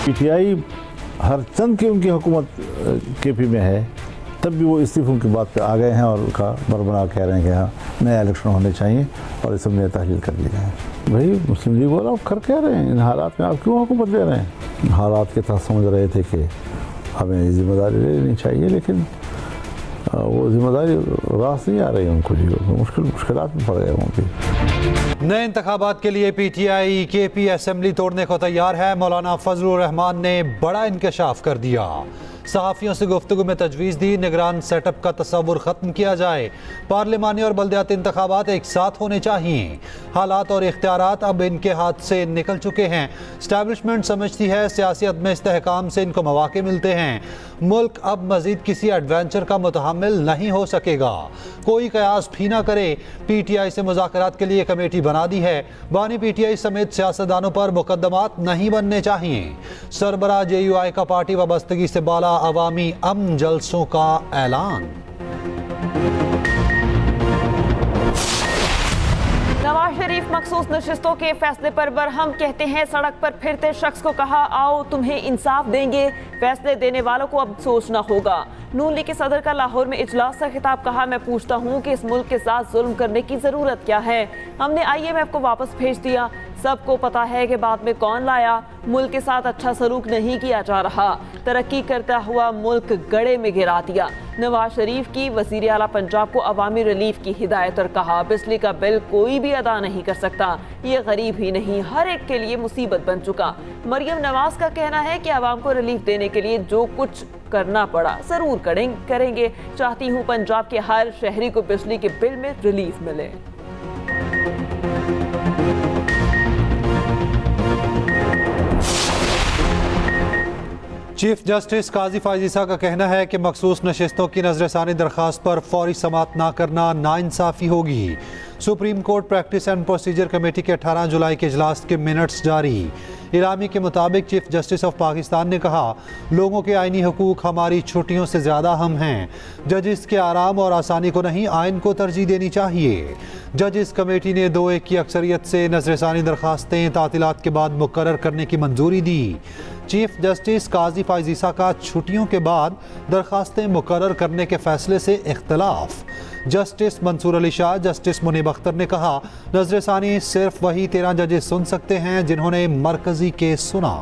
PTI हर चंद की उनकी हुकूमत केपी में है, तब भी वो इस्तीफों की बात पे आ गए हैं और उनका बरबरा कह रहे हैं कि हाँ नया इलेक्शन होने चाहिए और इस सब नया तहलील कर दिया है। भाई मुस्लिम लीग वाला आप कर कह रहे हैं, इन हालात में आप क्यों हुकूमत दे रहे हैं? हालात के तहत समझ रहे थे कि हमें जिम्मेदारी लेनी चाहिए, लेकिन वो जिम्मेदारी रास नहीं आ रही उनको, जी मुश्किलात में पड़ गए वहाँ पे। नए इंतखाबात के लिए पीटीआई केपी असेंबली तोड़ने को तैयार है। मौलाना फजलुर रहमान ने बड़ा इंकशाफ कर दिया। सहाफ़ियों से गुफ्तगू में तजवीज़ दी, निगरान सेटअप का तस्वुर ख़त्म किया जाए। पार्लिमानी और बल्दियाती इंतखाबात एक साथ होने चाहिए। हालात और इख्तियारात अब इनके हाथ से निकल चुके हैं। एस्टैब्लिशमेंट समझती है सियासियत में इस्तेहकाम से इनको मौके मिलते हैं। मुल्क अब मजीद किसी एडवेंचर का मुतहम्मिल नहीं हो सकेगा। कोई कयास भी ना करे। पीटीआई से मुज़ाकरात के लिए कमेटी बना दी है। बानी पीटीआई समेत सियासतदानों पर मुकदमात नहीं बनने चाहिए। सरबराह जेयूआई का पार्टी वाबस्तगी से बाला अवामी अमन जलसों का ऐलान। नवाज शरीफ मखसूस नशिस्तों के फैसले पर बरहम, कहते हैं सड़क पर फिरते शख्स को कहा आओ तुम्हें इंसाफ देंगे, फैसले देने वालों को अब सोचना होगा। नून लीग के सदर का लाहौर में इजलास का खिताब, कहा मैं पूछता हूँ कि इस मुल्क के साथ जुल्म करने की जरूरत क्या है? हमने IMF को वापस भेज दिया, सबको पता है कि बाद में कौन लाया। मुल्क के साथ अच्छा सलूक नहीं किया जा रहा, तरक्की करता हुआ मुल्क गड़े में गिरा दिया। नवाज शरीफ की वजीर आला पंजाब को अवामी रिलीफ की हिदायत और कहा बिजली का बिल कोई भी अदा नहीं कर सकता, ये गरीब ही नहीं हर एक के लिए मुसीबत बन चुका। मरियम नवाज का कहना है कि आवाम को रिलीफ देने के लिए जो कुछ करना पड़ा जरूर करेंगे। चाहती हूँ पंजाब के हर शहरी को बिजली के बिल में रिलीफ मिले। चीफ जस्टिस काजी फायजीसा का कहना है कि मखसूस नशिस्तों की नजरसानी दरख्वास्त पर फौरी समाअत ना करना नाइंसाफी होगी। Supreme court practice and procedure committee के 18 जुलाई के इजलास के मिनट्स जारी। इलामी के मुताबिक चीफ जस्टिस ऑफ पाकिस्तान ने कहा लोगों के आइनी हुकूक हमारी छुट्टियों से ज़्यादा अहम हैं। जजिस के आराम और आसानी को नहीं, आइन को तरजीह देनी चाहिए। जजिस कमेटी ने 2-1 की अक्सरियत से नजरसानी दरख्वास्तें तातीलात के बाद मुकर्रर करने की मंजूरी दी। चीफ जस्टिस काजी फायजीसा का छुट्टियों के बाद दरख्वास्तें मुकर्रर करने के फैसले से इख्तलाफ। जस्टिस मंसूर अली शाह, जस्टिस मुनीब अख्तर ने कहा नजरसानी सिर्फ वही 13 जजेस सुन सकते हैं जिन्होंने मरकजी केस सुना।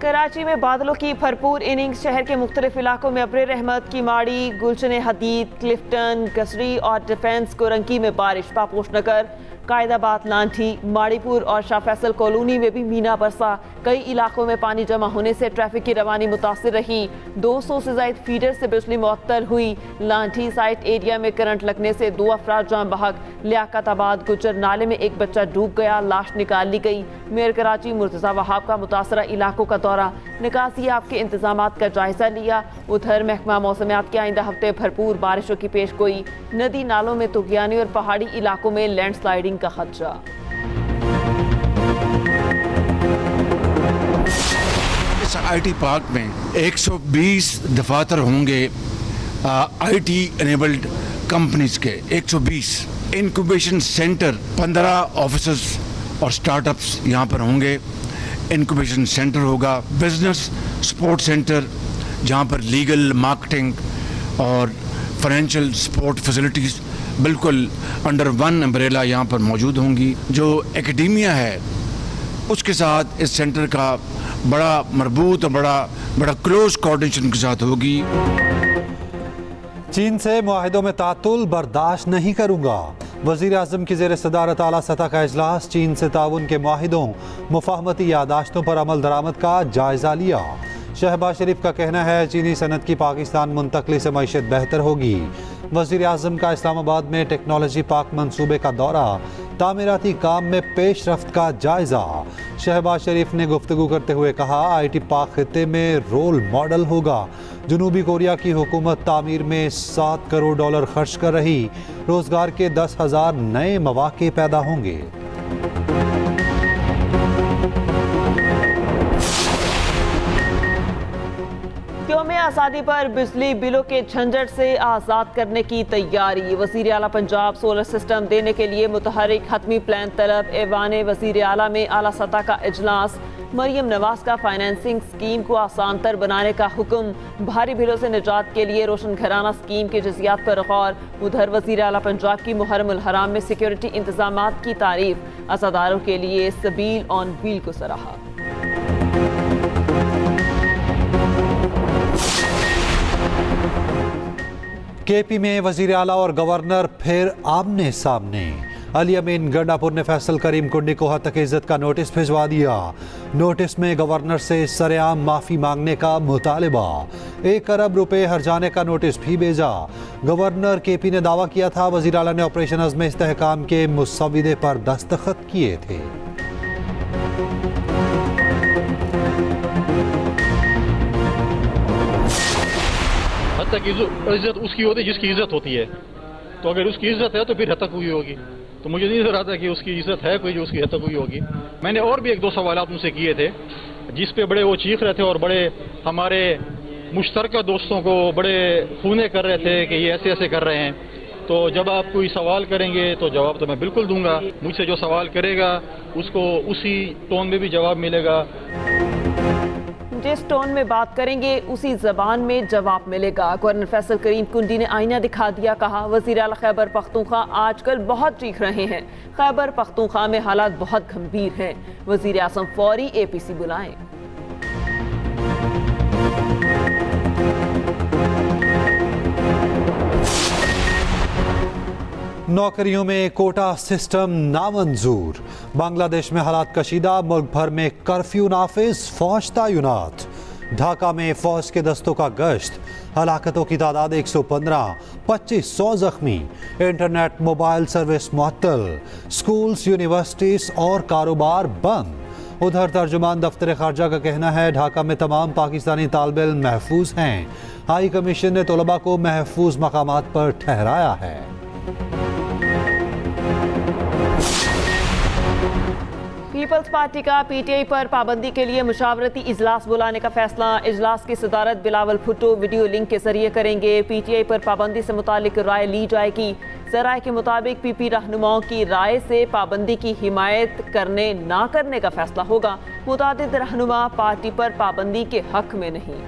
कराची में बादलों की भरपूर इनिंग्स, शहर के मुख्तलिफ इलाकों में अब्र रहमत की माड़ी, गुलशन हदीद, क्लिफ्टन, गसरी और डिफेंस कोरंकी में बारिश। पापोश नगर, कायदाबाद, लांठी, माड़ीपुर और शाह फैसल कॉलोनी में भी मीना बरसा। कई इलाकों में पानी जमा होने से ट्रैफिक की रवानी मुतासिर रही। 200 से ज्यादा फीडर से बिजली मुअत्तल हुई। लांठी साइट एरिया में करंट लगने से 2 अफराद जान बहक। लियाकताबाद गुजर नाले में एक बच्चा डूब गया, लाश निकाल ली गई। मेयर कराची मुर्तजा वहाब का मुतासरा इलाकों का दौरा, निकासी आपके इंतजामात का जायजा लिया। उधर महकमा मौसमियात के आइंदा हफ्ते भरपूर बारिशों की पेश गोई। नदी नालों में तुगयानी और पहाड़ी इलाकों में लैंडस्लाइडिंग का खदशा। इस IT पार्क में 120 दफातर होंगे IT एनेबल्ड कंपनीज के, 120 इंक्यूबेशन सेंटर, 15 ऑफिसर्स और स्टार्टअप्स यहाँ पर होंगे। इंक्यूबेशन सेंटर होगा, बिजनेस सपोर्ट सेंटर जहाँ पर लीगल, मार्केटिंग और फाइनेंशियल सपोर्ट फैसिलिटीज़ बिल्कुल अंडर वन अम्ब्रेला यहाँ पर मौजूद होंगी। जो एकेडेमिया है उसके साथ इस सेंटर का बड़ा मरबूत और बड़ा क्लोज कोऑर्डिनेशन के साथ होगी। चीन से मुआहिदों में तातुल बर्दाश्त नहीं करूंगा। वज़ीर आज़म की ज़ेर सदारत आला सतह का इजलास, चीन से ताउन के मुआहिदों, मुफाहमती यादाश्तों पर अमल दरामद का जायजा लिया। शहबाज शरीफ का कहना है चीनी सनत की पाकिस्तान मुंतकली से मईशत बेहतर होगी। वज़ीर आज़म का इस्लामाबाद में टेक्नोलॉजी पार्क मंसूबे का दौरा, तामीराती काम में पेशरफ्त का जायजा। शहबाज शरीफ ने गुफ्तगू करते हुए कहा IT पार्क खित्ते में रोल मॉडल होगा। जनूबी कोरिया की हुकूमत तामीर में $7 करोड़ खर्च कर रही। रोजगार के 10,000 नए मौके पैदा होंगे। यौम आज़ादी पर बिजली बिलों के झंझट से आज़ाद करने की तैयारी। वज़ीर आला पंजाब सोलर सिस्टम देने के लिए मुतहरिक हतमी प्लान तलब। ऐवान वज़ीर आला में आला सतह का इजलास। मरियम नवाज का फाइनेंसिंग स्कीम को आसान तर बनाने का हुक्म। भारी बिलों से निजात के लिए रोशन घराना स्कीम के जज़ियात पर गौर। उधर वज़ीर आला पंजाब की मुहर्रम उल हराम में सिक्योरिटी इंतजामात की तारीफ। अज़ादारों के लिए सबील ऑन व्हील को सराहा। केपी में वजीर आला और गवर्नर फिर आमने सामने। अली अमीन गंडापुर ने फैसल करीम कुंडी को हद तक इज्जत का नोटिस भिजवा दिया। नोटिस में गवर्नर से सरेआम माफी मांगने का मुतालिबा। 1 अरब रुपए हर्जाने का नोटिस भी भेजा। गवर्नर केपी ने दावा किया था वजीर आला ने ऑपरेशन अज़्म इस्तेहकाम के मुसव्विदे पर दस्तखत किए थे। तक इज्जत उसकी होती है जिसकी इज्जत होती है। तो अगर उसकी इज्जत है तो फिर हद तक हुई होगी। तो मुझे नहीं नजर आता कि उसकी इज्जत है कोई जो उसकी हद तक हुई होगी। मैंने और भी 1-2 सवाल उनसे किए थे जिस पे बड़े वो चीख रहे थे और बड़े हमारे मुश्तरका दोस्तों को बड़े खूने कर रहे थे कि ये ऐसे ऐसे कर रहे हैं। तो जब आप कोई सवाल करेंगे तो जवाब तो मैं बिल्कुल दूंगा। मुझसे जो सवाल करेगा उसको उसी टोन में भी जवाब मिलेगा। जिस टोन में बात करेंगे उसी जबान में जवाब मिलेगा। गवर्नर फैसल करीम कुंडी ने आईना दिखा दिया। कहा वज़ीर आला खैबर पख्तूनख्वा आजकल बहुत चीख रहे हैं। खैबर पख्तूनख्वा में हालात बहुत गंभीर हैं। वज़ीर आज़म फौरी APC बुलाएं। नौकरियों में कोटा सिस्टम नामंजूर। बांग्लादेश में हालात कशीदा। मुल्क भर में कर्फ्यू नाफिज। फौज तैनात। ढाका में फौज के दस्तों का गश्त। हलाकतों की तादाद 115। 2500 जख्मी। इंटरनेट मोबाइल सर्विस मुअत्तल। स्कूल्स यूनिवर्सिटीज और कारोबार बंद। उधर तर्जुमान दफ्तर खारजा का कहना है ढाका में तमाम पाकिस्तानी तालिब इल्म महफूज हैं। हाई कमीशन ने तलबा को महफूज मकामात पर ठहराया है। पीपल्स पार्टी का PTI पर पाबंदी के लिए मुशावरती इजलास बुलाने का फैसला। इजलास की सदारत बिलावल भुट्टो वीडियो लिंक के जरिए करेंगे। PTI पर पाबंदी से मुतालिक राय ली जाएगी। जराये के मुताबिक PP रहनुमाओं की राय से पाबंदी की हिमायत करने ना करने का फैसला होगा। मुतादिद रहनुमा पार्टी पर पाबंदी के हक में नहीं।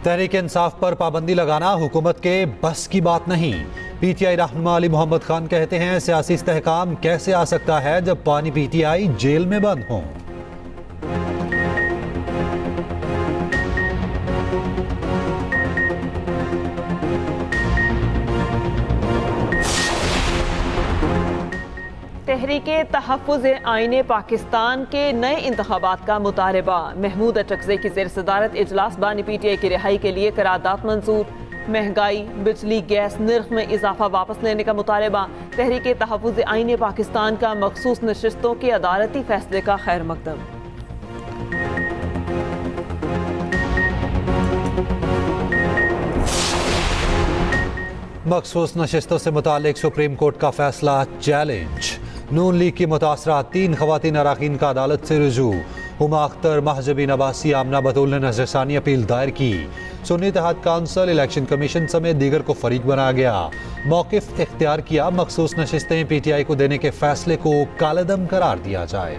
तहरीक इंसाफ पर पाबंदी लगाना हुकूमत के बस की बात नहीं। PTI रहनुमा अली मोहम्मद खान कहते हैं सियासी इस्तेहकाम कैसे आ सकता है जब पानी PTI जेल में बंद हों। तहरीके तहफ़्फ़ुज़ आईने पाकिस्तान के नए इंतखाबात का मुतालबा। महमूद अटकज़ई की ज़ेर सदारत इजलास बानी PTI की रिहाई के लिए करारदाद मंजूर। महंगाई, बिजली, गैस निर्ख में इजाफा वापस लेने का मुतालबा। तहरीके तहफ़्फ़ुज़ आईने पाकिस्तान का मखसूस नशिस्तों के अदालती फैसले का खैर मकदम। मखसूस नशिस्तों से मुतालिक सुप्रीम कोर्ट का फैसला चैलेंज। नून लीग की मुतासरा 3 खवातीन अराकीन का अदालत से रुजू। हुमा अख्तर, महजबीन अब्बासी, आमना बतूल ने नजरसानी अपील दायर की। सुन्नी इत्तेहाद काउंसिल, इलेक्शन कमीशन समेत दीगर को फरीक बनाया गया। मौक़िफ़ इख्तियार किया मखसूस नशिस्तें PTI को देने के फैसले को कालेदम करार दिया जाए।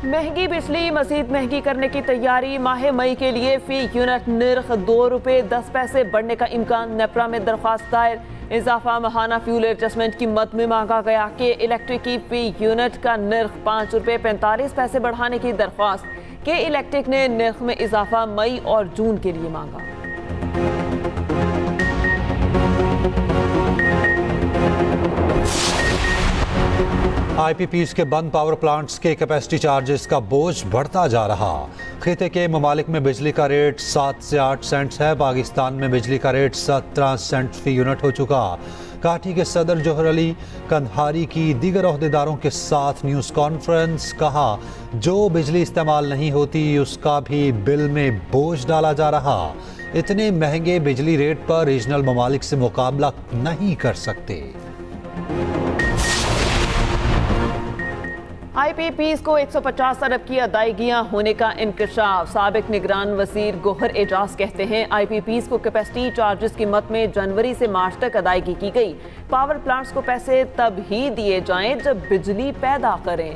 महंगी बिजली मजीद महंगी करने की तैयारी। माह मई के लिए फी यूनिट निर्ख 2 रुपये 10 पैसे बढ़ने का इम्कान। नेपरा में दरख्वास्त दायर। इजाफा महाना फ्यूल एडजस्टमेंट की मद में मांगा गया कि इलेक्ट्रिक की फी यूनिट का निर्ख 5 रुपये 45 पैसे बढ़ाने की दरख्वास्त। के इलेक्ट्रिक ने निर्ख में इजाफा मई और जून के लिए मांगा। IPPs के बंद पावर प्लांट्स के कैपेसिटी चार्जेस का बोझ बढ़ता जा रहा। खिते के ममालिक में बिजली का रेट 7 से 8 सेंट्स है। पाकिस्तान में बिजली का रेट 17 सेंट फी यूनिट हो चुका। काठी के सदर जौहर अली कंधारी की दीगर ओहदेदारों के साथ न्यूज़ कॉन्फ्रेंस। कहा जो बिजली इस्तेमाल नहीं होती उसका भी बिल में बोझ डाला जा रहा। इतने महंगे बिजली रेट पर रीजनल ममालिक से मुकाबला नहीं कर सकते। IPPs को 150 अरब की अदायगियां होने का इंकशाफ। साबिक निगरान वजीर गोहर एजाज कहते हैं IPPs को कैपेसिटी चार्जेस की मद में जनवरी से मार्च तक अदायगी की गई। पावर प्लांट्स को पैसे तब ही दिए जाएं जब बिजली पैदा करें।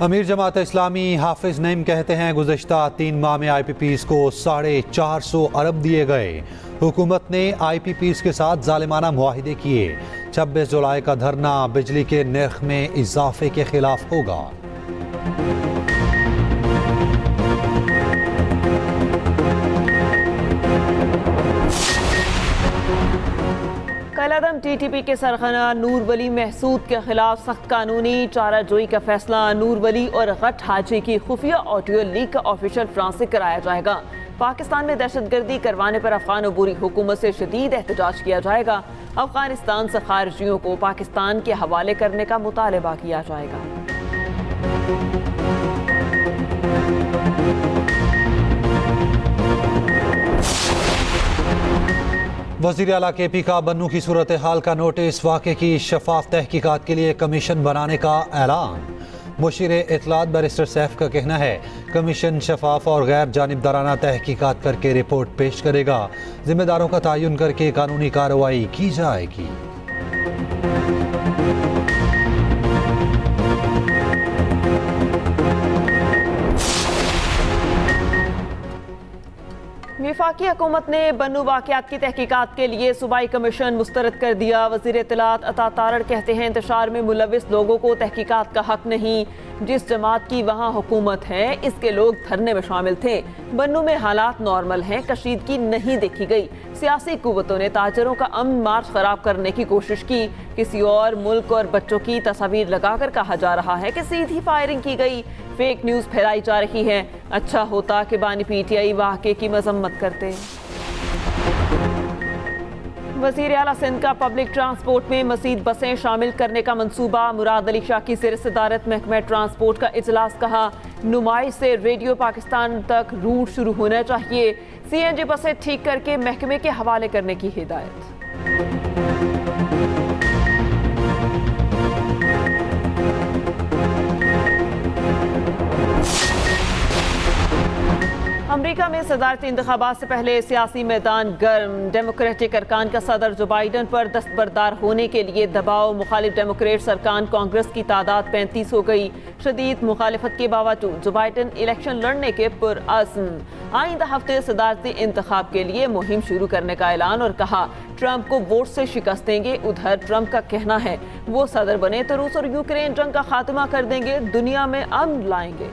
अमीर जमात इस्लामी हाफिज नईम कहते हैं गुज़श्ता 3 माह में IPPs को 450 अरब दिए गए। हुकूमत ने IPPs के साथ जालिमाना मुआहिदे किए। 26 जुलाई का धरना बिजली के नर्ख में इजाफे के खिलाफ होगा। कलअदम TTP के सरगना नूर वली महसूद के खिलाफ सख्त कानूनी चाराजोई का फैसला। नूर वली और गट हाजी की खुफिया ऑडियो लीक का ऑफिशियल फ्रांस से कराया जाएगा। पाकिस्तान में दहशतगर्दी करवाने पर अफगान अबूरी हुकूमत से शदीद एहतजाज किया जाएगा। अफगानिस्तान से खारिजियों को पाकिस्तान के हवाले करने का मुतालबा किया जाएगा। वज़ीर आला KP का बन्नू की सूरत हाल का नोटिस। वाक़े की शफाफ तहकीकात के लिए कमीशन बनाने का ऐलान। मुशीर इत्तलात बैरिस्टर सैफ का कहना है कमीशन शफाफ और गैर जानिबदाराना तहकीकात करके रिपोर्ट पेश करेगा। जिम्मेदारों का तयन करके कानूनी कार्रवाई की जाएगी। वफाकी हुकूमत ने बन्नू वाक़यात की तहकीकात के लिए सूबाई कमीशन मुस्तरद कर दिया। वज़ीर इत्तलात अता तारड़ कहते हैं इंतशार में मुलविस लोगों को तहकीकात का हक नहीं। जिस जमात की वहाँ हुकूमत है इसके लोग धरने में शामिल थे। बन्नू में हालात नॉर्मल हैं, कशीदगी नहीं देखी गई। सियासी कुव्वतों ने ताजरों का अमन मार्च खराब करने की कोशिश की। किसी और मुल्क और बच्चों की तस्वीर लगाकर कहा जा रहा है कि सीधी फायरिंग की गई। फेक न्यूज़ फैलाई जा रही है। अच्छा होता कि बानी PTI वाक़े की मजम्मत करते। वज़ीर आला सिंध का पब्लिक ट्रांसपोर्ट में मज़ीद बसें शामिल करने का मंसूबा। मुराद अली शाह की ज़ेर सदारत महकमा ट्रांसपोर्ट का इजलास। कहा नुमाइश से रेडियो पाकिस्तान तक रूट शुरू होना चाहिए। CNG बसें ठीक करके महकमे के हवाले करने की हिदायत। अमेरिका में सदारती इंतखाबात से पहले सियासी मैदान गर्म। डेमोक्रेटिक अरकान का सदर जो बाइडन पर दस्तबरदार होने के लिए दबाव। मुखालिफ डेमोक्रेट्स अरकान कांग्रेस की तादाद 35 हो गई। शदीद मुखालिफत के बावजूद जो बाइडन इलेक्शन लड़ने के पुरअज़्म। आइंदा हफ्ते सदारती इंतखाब के लिए मुहिम शुरू करने का ऐलान और कहा ट्रंप को वोट से शिकस्त देंगे। उधर ट्रंप का कहना है वो सदर बने तो रूस और यूक्रेन जंग का खात्मा कर देंगे, दुनिया में अमन लाएंगे।